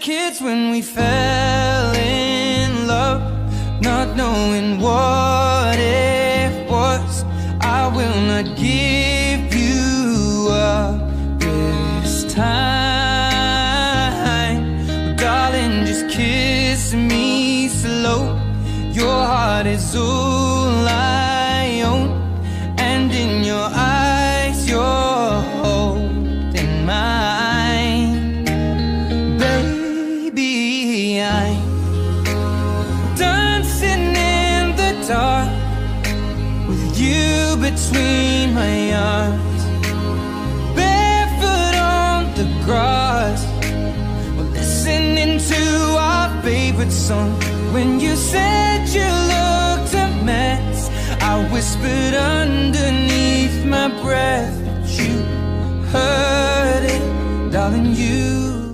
kids when we fell in love, not knowing what it was. I will not give you up this time. But darling, just kiss me slow. Your heart is all I own, and in your eyes you're holding mine. Baby, I'm dancing in the dark with you between my arms, barefoot on the grass, we're listening to our favorite song. When you said you looked a mess, I whispered underneath my breath, but you heard it, darling, you